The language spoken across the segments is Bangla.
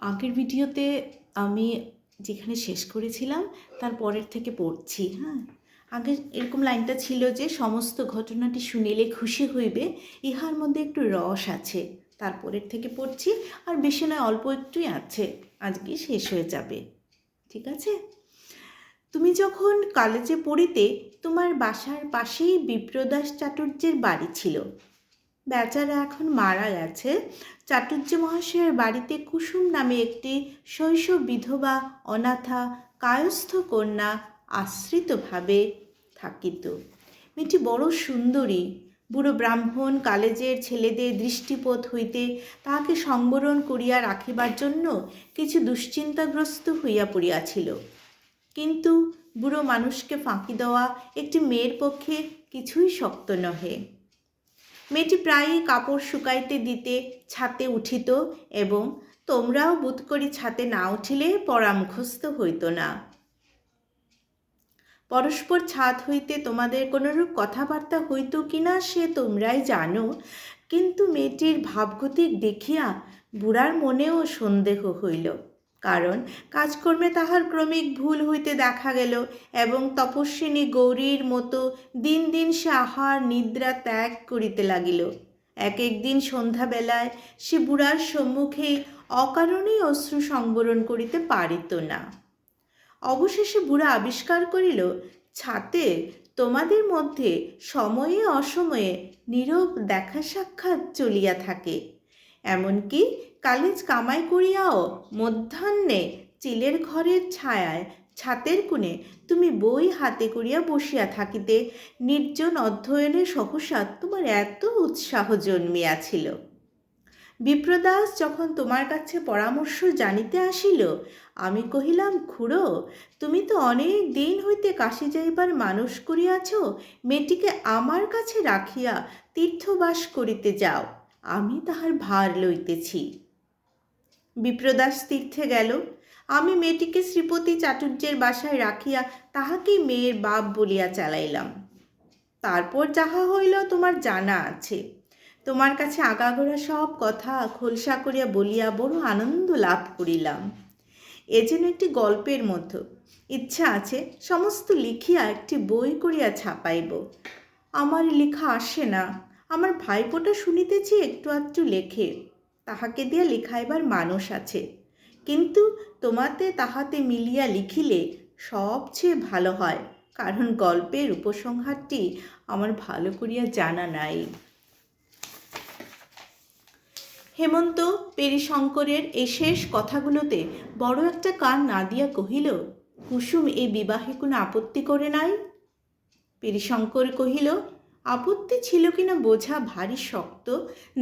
আগের ভিডিওতে আমি যেখানে শেষ করেছিলাম তার পরের থেকে পড়ছি। হ্যাঁ, আগে এরকম লাইনটা ছিল যে সমস্ত ঘটনাটি শুনিলে খুশি হইবে, ইহার মধ্যে একটু রস আছে। তারপরের থেকে পড়ছি, আর বেশি নয়, অল্প একটুই আছে, আজকে শেষ হয়ে যাবে। ঠিক আছে? তুমি যখন কলেজে পড়িতে তোমার বাসার পাশেই বিপ্রদাস চাটুর্যের বাড়ি ছিল। বেচারা এখন মারা গেছে। চাটুর্য মহাশয়ের বাড়িতে কুসুম নামে একটি শৈশব বিধবা অনাথা কায়স্থ কন্যা আশ্রিতভাবে থাকিত। মেয়েটি বড় সুন্দরী। বুড়ো ব্রাহ্মণ কলেজের ছেলেদের দৃষ্টিপথ হইতে তাহাকে সংবরণ করিয়া রাখিবার জন্য কিছু দুশ্চিন্তাগ্রস্ত হইয়া পড়িয়াছিল। কিন্তু বুড়ো মানুষকে ফাঁকি দেওয়া একটি মেয়ের পক্ষে কিছুই শক্ত নহে। মেয়েটি প্রায়ই কাপড় শুকাইতে দিতে ছাতে উঠিত, এবং তোমরাও বোধ করি ছাতে না উঠিলে পড়া মুখস্থ হইত না। পরস্পর ছাদ হইতে তোমাদের কোনরূপ কথাবার্তা হইত কিনা সে তোমরাই জানো, কিন্তু মেয়েটির ভাবগতিক দেখিয়া বুড়ার মনেও সন্দেহ হইল। কারণ কাজকর্মে তাহার ক্রমিক ভুল হইতে দেখা গেল, এবং তপস্বিনী গৌরীর মতো দিন দিন সে আহার নিদ্রা ত্যাগ করিতে লাগিল। এক একদিন সন্ধ্যাবেলায় সে বুড়ার সম্মুখেই অকারণেই অশ্রু সংবরণ করিতে পারিত না। অবশেষে বুড়া আবিষ্কার করিল, ছাতে তোমাদের মধ্যে সময়ে অসময়ে নীরব দেখা সাক্ষাৎ চলিয়া থাকে। এমনকি কালেজ কামাই করিয়াও মধ্যাহ্নে চিলের ঘরের ছায়ায় ছাতের কোণে তুমি বই হাতে করিয়া বসিয়া থাকিতে নির্জন অধ্যয়নে সহসা তোমার এত উৎসাহ জন্মিয়াছিল। বিপ্রদাস যখন তোমার কাছে পরামর্শ জানিতে আসিল, আমি কহিলাম, খুড়ো, তুমি তো অনেক দিন হইতে কাশী যাইবার মানস করিয়াছ, মেয়েটিকে আমার কাছে রাখিয়া তীর্থবাস করিতে যাও, আমি তাহার ভার লইতেছি। বিপ্রদাস তীর্থে গেল। আমি মেয়েটিকে শ্রীপতি চাটুর্যের বাসায় রাখিয়া তাহাকেই মেয়ের বাপ বলিয়া চালাইলাম। তারপর যাহা হইল তোমার জানা আছে। তোমার কাছে আগাগোড়া সব কথা খোলসা করিয়া বলিয়া বড় আনন্দ লাভ করিলাম। এ যেন একটি গল্পের মতো। ইচ্ছা আছে সমস্ত লিখিয়া একটি বই করিয়া ছাপাইব। আমার লেখা আসে না। আমার ভাইপোটা শুনিতেছি একটু আধটু লেখে, তাহাকে দিয়া লিখাইবার মানস আছে, কিন্তু তোমাতে তাহাতে মিলিয়া লিখিলে সবচেয়ে ভালো হয়, কারণ গল্পের উপসংহারটি আমার ভালো করিয়া জানা নাই। হেমন্ত পেরিশঙ্করের এই শেষ কথাগুলোতে বড় একটা কান না দিয়া কহিল, কুসুম এই বিবাহে কোনো আপত্তি করে নাই? পেরিশঙ্কর কহিল, আপত্তি ছিল কিনা বোঝা ভারী শক্ত।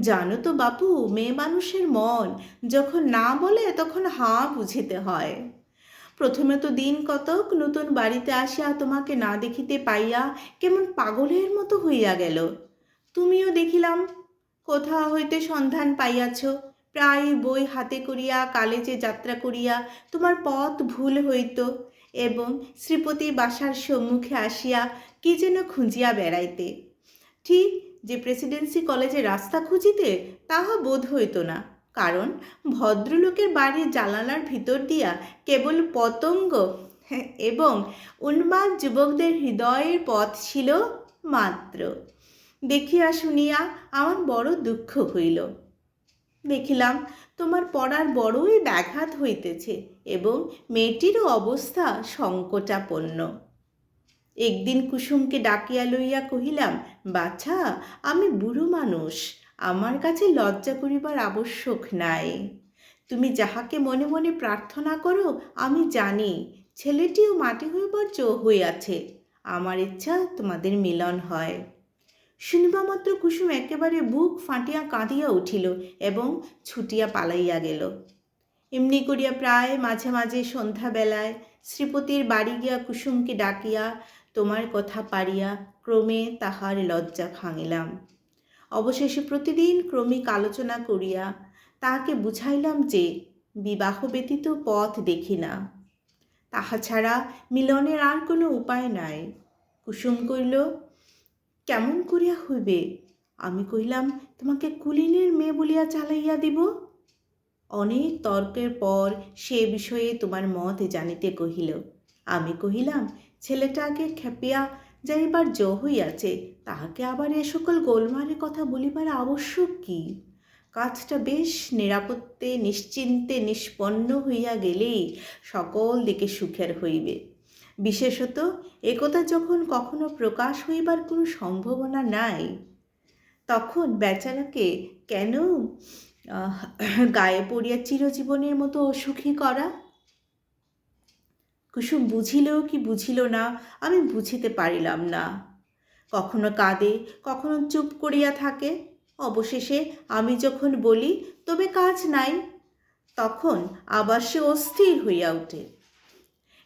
জানো তো বাপু, মেয়ে মানুষের মন যখন না বলে তখন হাঁ বুঝিতে হয়। প্রথমে তো দিন কতক নতুন বাড়িতে আসিয়া তোমাকে না দেখিতে পাইয়া কেমন পাগলের মতো হইয়া গেল। তুমিও দেখিলাম কোথা হইতে সন্ধান পাইয়াছ, প্রায় বই হাতে করিয়া কলেজে যাত্রা করিয়া তোমার পথ ভুল হইত, এবং শ্রীপতি বাসার সম্মুখে আসিয়া কি যেন খুঁজিয়া বেড়াইতে। ঠিক যে প্রেসিডেন্সি কলেজে রাস্তা খুঁজিতে তাহা বোধ হইত না, কারণ ভদ্রলোকের বাড়ির জানালার ভিতর দিয়া কেবল পতঙ্গ এবং উন্মাদ যুবকদের হৃদয়ের পথ ছিল মাত্র। দেখিয়া শুনিয়া আমার বড় দুঃখ হইল। দেখিলাম তোমার পড়ার বড়ই ব্যাঘাত হইতেছে, এবং মেয়েটিরও অবস্থা সংকটাপন্ন। একদিন কুসুমকে ডাকিয়া লইয়া কহিলাম, বাছা, আমি বুড়ো মানুষ, আমার কাছে লজ্জা করিবার আবশ্যক নাই। তুমি যাহাকে মনে মনে প্রার্থনা করো আমি জানি, ছেলেটিও মাটি হইবার জো হইয়াছে। আমার ইচ্ছা তোমাদের মিলন হয়। শুনিবা মাত্র কুসুম একেবারে বুক ফাটিয়া কাঁদিয়া উঠিল এবং ছুটিয়া পালাইয়া গেল। এমনি করিয়া প্রায় মাঝে মাঝে সন্ধ্যাবেলায় শ্রীপতির বাড়ি গিয়া কুসুমকে ডাকিয়া তোমার কথা পারিয়া ক্রমে তাহার লজ্জা ভাঙিলাম। অবশেষে প্রতিদিন ক্রমিক আলোচনা করিয়া তাহাকে বুঝাইলাম যে বিবাহ ব্যতীত পথ দেখি না, তাহা ছাড়া মিলনের আর কোনো উপায় নাই। কুসুম কইল, কেমন করিয়া হইবে? আমি কহিলাম, তোমাকে কুলীনের মেয়ে বলিয়া চালাইয়া দিব। অনেক তর্কের পর সে বিষয়ে তোমার মত জানিতে কহিল। আমি কহিলাম, ছেলেটাকে খেপিয়া যাইবার জো হইয়াছে, তাহাকে আবার এ সকল গোলমালের কথা বলিবার আবশ্যক কি? কাজটা বেশ নিরাপত্তে নিশ্চিন্তে নিষ্পন্ন হইয়া গেলেই সকল দিকে সুখের হইবে। বিশেষত একথা যখন কখনো প্রকাশ হইবার কোনো সম্ভাবনা নাই, তখন বেচারাকে কেন গায়ে পড়িয়া চিরজীবনের মতো অসুখী করা? কুসুম বুঝিল কি বুঝিল না আমি বুঝিতে পারিলাম না। কখনো কাঁদে, কখনো চুপ করিয়া থাকে। অবশেষে আমি যখন বলি তবে কাজ নাই, তখন আবার সে অস্থির হইয়া ওঠে।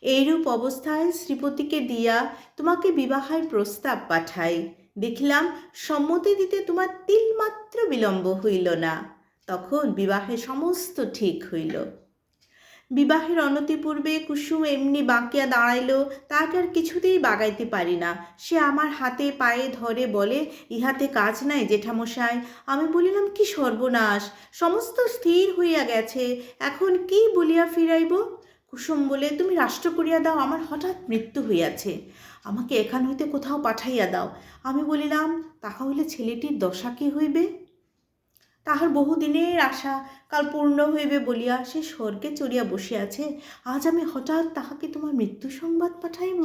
এইরূপ অবস্থায় শ্রীপতিকে দিয়া তোমাকে বিবাহের প্রস্তাব পাঠাই। দেখিলাম সম্মতি দিতে তোমার তিলমাত্র বিলম্ব হইল না। তখন বিবাহের সমস্ত ঠিক হইল। বিবাহের অনতিপূর্বে কুসুম এমনি বাঁকিয়া দাঁড়াইল, তাকে আর কিছুতেই বাগাইতে পারি না। সে আমার হাতে পায়ে ধরে বলে, ইহাতে কাজ নাই জেঠামশাই। আমি বলিলাম, কি সর্বনাশ, সমস্ত স্থির হইয়া গেছে, এখন কি বলিয়া ফিরাইব? কুসুম বলে, তুমি রাষ্ট্র করিয়া দাও, আমার হঠাৎ মৃত্যু হইয়াছে, আমাকে এখান হইতে কোথাও পাঠাইয়া দাও। আমি বলিলাম, তাহা হইলে ছেলেটির দশা কি হইবে? তাহার বহুদিনের আশা কাল পূর্ণ হইবে বলিয়া সে স্বর্গে চড়িয়া বসিয়াছে, আজ আমি হঠাৎ তাহাকে তোমার মৃত্যু সংবাদ পাঠাইব?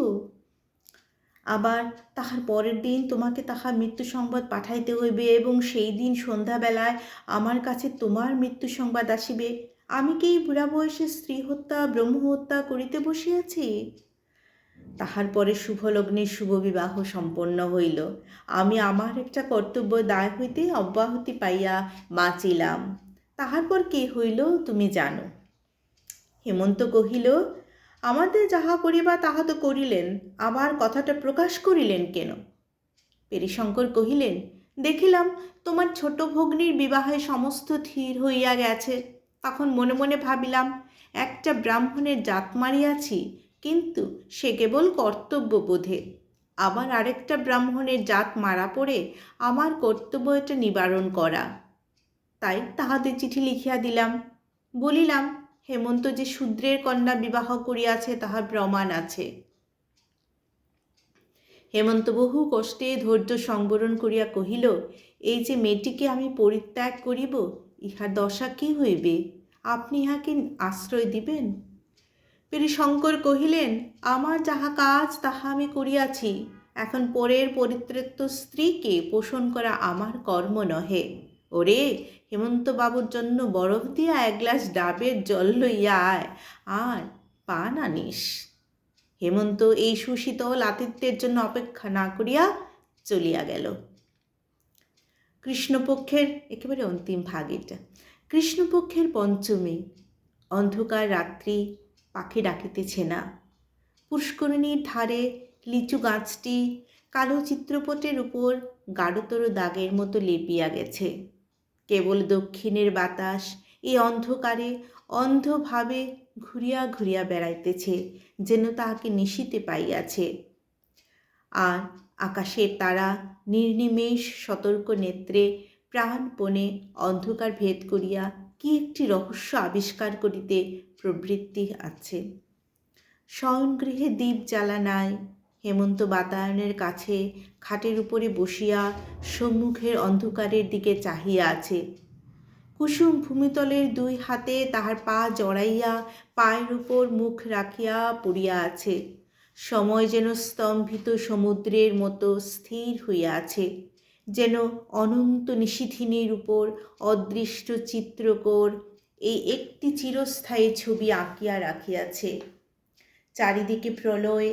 আবার তাহার পরের দিন তোমাকে তাহার মৃত্যু সংবাদ পাঠাইতে হইবে, এবং সেই দিন সন্ধ্যাবেলায় আমার কাছে তোমার মৃত্যু সংবাদ আসিবে। আমি কি এই বুড়া বয়সে স্ত্রী হত্যা ব্রহ্মহত্যা করিতে বসিয়াছি? তাহার পরে শুভলগ্নে শুভ বিবাহ সম্পন্ন হইল। আমি আমার একটা কর্তব্য দায় হইতে অব্যাহতি পাইয়া বাঁচিলাম। তাহার পর কি হইল তুমি জানো। হেমন্ত কহিল, আমাদের যাহা করিবা তাহা তো করিলেন, আবার কথাটা প্রকাশ করিলেন কেন? পেরিশঙ্কর কহিলেন, দেখিলাম তোমার ছোট ভগ্নীর বিবাহে সমস্ত স্থির হইয়া গেছে। তখন মনে মনে ভাবিলাম, একটা ব্রাহ্মণের জাত মারিয়াছি, কিন্তু সে কেবল কর্তব্য বোধে। আবার আরেকটা ব্রাহ্মণের জাত মারা পড়ে আমার কর্তব্য এটা নিবারণ করা। তাই তাহাদের চিঠি লিখিয়া দিলাম। বলিলাম, হেমন্ত যে শূদ্রের কন্যা বিবাহ করিয়াছে তাহার প্রমাণ আছে। হেমন্ত বহু কষ্টে ধৈর্য সংবরণ করিয়া কহিল, এই যে মেয়েটিকে আমি পরিত্যাগ করিব, ইহার দশা কি হইবে? আপনি ইহাকে আশ্রয় দিবেন? পেরিশঙ্কর কহিলেন, আমার যাহা কাজ তাহা আমি করিয়াছি, এখন পরের পরিত্যক্ত স্ত্রীকে পোষণ করা আমার কর্ম নহে। ওরে, হেমন্তবাবুর জন্য বরফ দিয়া এক গ্লাস ডাবের জল লইয়া আয়, আর পান আনিস। হেমন্ত এই সুশীতল আতিথ্যের জন্য অপেক্ষা না করিয়া চলিয়া গেল। কৃষ্ণপক্ষের একেবারে অন্তিম ভাগ এটা। কৃষ্ণপক্ষের পঞ্চমী, অন্ধকার রাত্রি, পাখি ডাকিতেছে না। পুষ্করিণীর ধারে লিচু গাছটি কালো চিত্রপটের উপর গাঢ়তর দাগের মতো লেপিয়া গেছে। কেবল দক্ষিণের বাতাস এই অন্ধকারে অন্ধভাবে ঘুরিয়া ঘুরিয়া বেড়াইতেছে, যেন তাহাকে নিশিতে পাইয়াছে। আর আকাশের তারা নির্নিমেষ সতর্ক নেত্রে প্রাণপণে অন্ধকার ভেদ করিয়া কি একটি রহস্য আবিষ্কার করিতে প্রবৃত্তি আছে। শয়নগৃহে দীপ জ্বালা নাই। হেমন্ত বাতায়নের কাছে খাটের উপরে বসিয়া সম্মুখের অন্ধকারের দিকে চাহিয়া আছে। কুসুম ভূমিতলের দুই হাতে তাহার পা জড়াইয়া পায়ের উপর মুখ রাখিয়া পড়িয়া আছে। সময় যেন স্তম্ভিত সমুদ্রের মতো স্থির হইয়া আছে, যেন অনন্ত নিশিথিনীর উপর অদৃষ্ট চিত্রকর এই একটি চিরস্থায়ী ছবি আঁকিয়া রাখিয়াছে। চারিদিকে প্রলয়,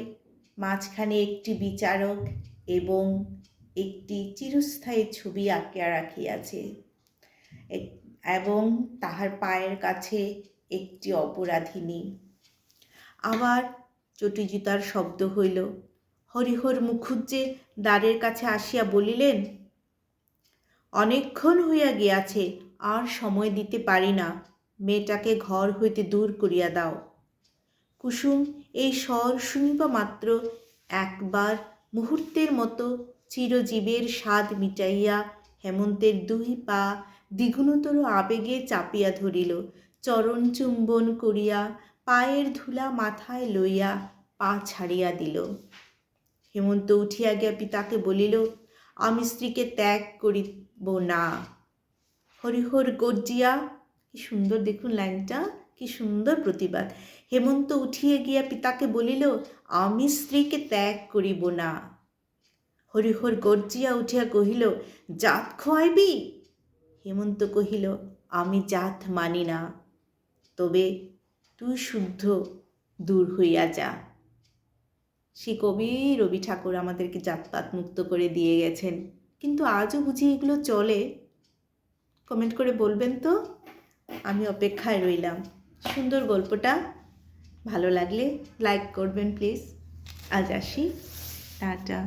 মাঝখানে একটি বিচারক এবং একটি চিরস্থায়ী ছবি আঁকিয়া রাখিয়াছে, এবং তাহার পায়ের কাছে একটি অপরাধিনী। আবার চটি জুতার শব্দ হইল। হরিহর মুখুজ্জে দ্বারের কাছে আসিয়া বলিলেন, অনেকক্ষণ হইয়া গিয়াছে, আর সময় দিতে পারি না, মেয়েটাকে ঘর হইতে দূর করিয়া দাও। কুসুম এই স্বর শুনিবা মাত্র একবার মুহূর্তের মতো চিরজীবের স্বাদ মিটাইয়া হেমন্তের দুই পা দ্বিগুণতর আবেগে চাপিয়া ধরিল। চরণ চুম্বন করিয়া পায়ের ধুলা মাথায় লইয়া পা ছাড়িয়া দিল। হেমন্ত উঠিয়া গিয়া পিতাকে বলিল, আমি স্ত্রীকে ত্যাগ করিব না। হরিহর গর্জিয়া, কি সুন্দর দেখুন লাইনটা, কি সুন্দর প্রতিবাদ। হেমন্ত উঠিয়া গিয়া পিতাকে বলিল, আমি স্ত্রীকে ত্যাগ করিব না। হরিহর গর্জিয়া উঠিয়া কহিল, জাত খোয়াইবি? হেমন্ত কহিল, আমি জাত মানি না, তবে তুই শুদ্ধ দূর হইয়া যা। শ্রী কবি রবি ঠাকুর আমাদেরকে জাতপাত মুক্ত করে দিয়ে গেছেন, কিন্তু আজও বুঝি এগুলো চলে? কমেন্ট করে বলবেন তো, আমি অপেক্ষায় রইলাম। সুন্দর গল্পটা, ভালো লাগলে লাইক করবেন প্লিজ। আজ আসি, টাটা।